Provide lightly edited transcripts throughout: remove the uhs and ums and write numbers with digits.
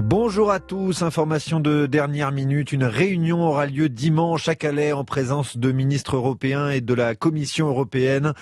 Bonjour à tous, information de dernière minute. Une réunion aura lieu dimanche à Calais en présence de ministres européens et de la Commission européenne.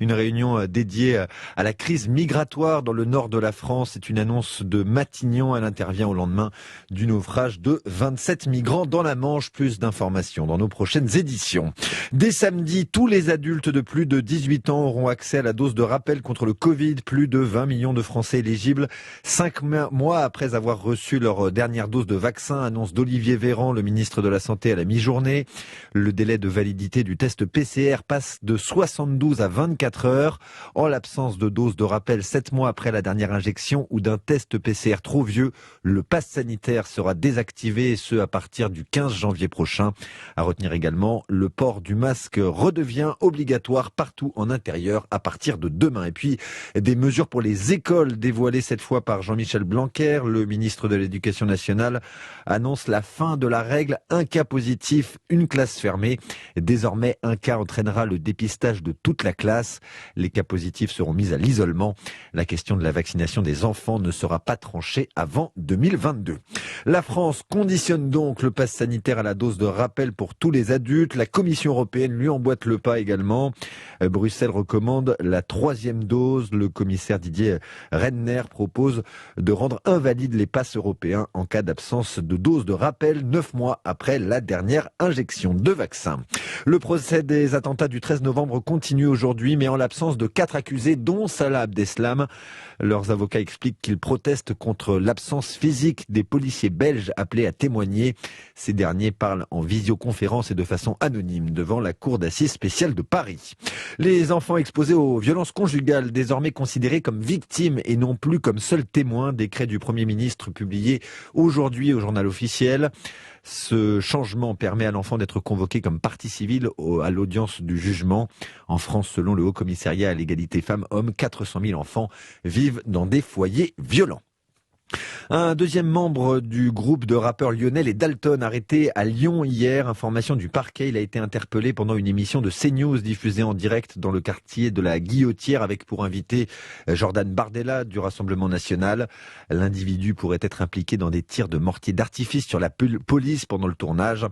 Une réunion dédiée à la crise migratoire dans le nord de la France. C'est une annonce de Matignon. Elle intervient au lendemain du naufrage de 27 migrants dans la Manche. Plus d'informations dans nos prochaines éditions. Dès samedi, tous les adultes de plus de 18 ans auront accès à la dose de rappel contre le Covid. Plus de 20 millions de Français éligibles. 5 mois après avoir reçu leur dernière dose de vaccin, annonce d'Olivier Véran, le ministre de la Santé, à la mi-journée. Le délai de validité du test PCR passe de 72 à 24 heures. En l'absence de dose de rappel 7 mois après la dernière injection ou d'un test PCR trop vieux, le pass sanitaire sera désactivé, et ce à partir du 15 janvier prochain. À retenir également, le port du masque redevient obligatoire partout en intérieur à partir de demain. Et puis, des mesures pour les écoles dévoilées cette fois par Jean-Michel Blanquer. Le ministre de l'Éducation nationale annonce la fin de la règle un cas positif, une classe fermée. Désormais, un cas entraînera le dépistage de toute la classe. Les cas positifs seront mis à l'isolement. La question de la vaccination des enfants ne sera pas tranchée avant 2022. La France conditionne donc le pass sanitaire à la dose de rappel pour tous les adultes. La Commission européenne lui emboîte le pas également. Bruxelles recommande la 3e dose. Le commissaire Didier Reynders propose de rendre invalides les passes européens en cas d'absence de dose de rappel 9 mois après la dernière injection de vaccin. Le procès des attentats du 13 novembre continue aujourd'hui, mais en l'absence de 4 accusés, dont Salah Abdeslam. Leurs avocats expliquent qu'ils protestent contre l'absence physique des policiers belges appelés à témoigner. Ces derniers parlent en visioconférence et de façon anonyme devant la cour d'assises spéciale de Paris. Les enfants exposés aux violences conjugales, désormais considérés comme victimes et non plus comme seuls témoins, décret du Premier ministre publié aujourd'hui au journal officiel. Ce changement permet à l'enfant d'être convoqué comme partie civile à l'audience du jugement. En France, selon le Haut Commissariat à l'égalité femmes-hommes, 400 000 enfants vivent dans des foyers violents. Un deuxième membre du groupe de rappeurs lyonnais, les Dalton, arrêté à Lyon hier. Information du parquet, il a été interpellé pendant une émission de CNews diffusée en direct dans le quartier de la Guillotière avec pour invité Jordan Bardella du Rassemblement national. L'individu pourrait être impliqué dans des tirs de mortier d'artifice sur la police pendant le tournage.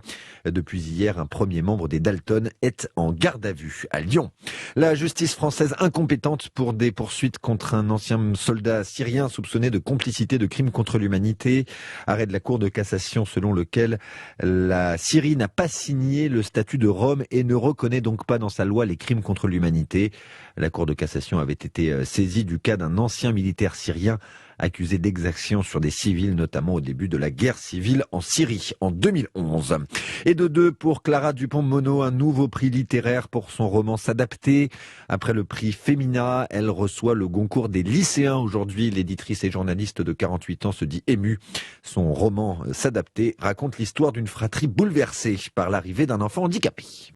Depuis hier, un premier membre des Dalton est en garde à vue à Lyon. La justice française incompétente pour des poursuites contre un ancien soldat syrien soupçonné de complicité de crimes contre l'humanité. Arrêt de la Cour de cassation selon lequel la Syrie n'a pas signé le statut de Rome et ne reconnaît donc pas dans sa loi les crimes contre l'humanité. La Cour de cassation avait été saisie du cas d'un ancien militaire syrien accusé d'exactions sur des civils, notamment au début de la guerre civile en Syrie en 2011. Et de 2 pour Clara Dupont-Moreau, un nouveau prix littéraire pour son roman S'adapter. Après le prix Femina, elle reçoit le Goncourt des lycéens. Aujourd'hui, l'éditrice et journaliste de 48 ans se dit émue. Son roman S'adapter raconte l'histoire d'une fratrie bouleversée par l'arrivée d'un enfant handicapé.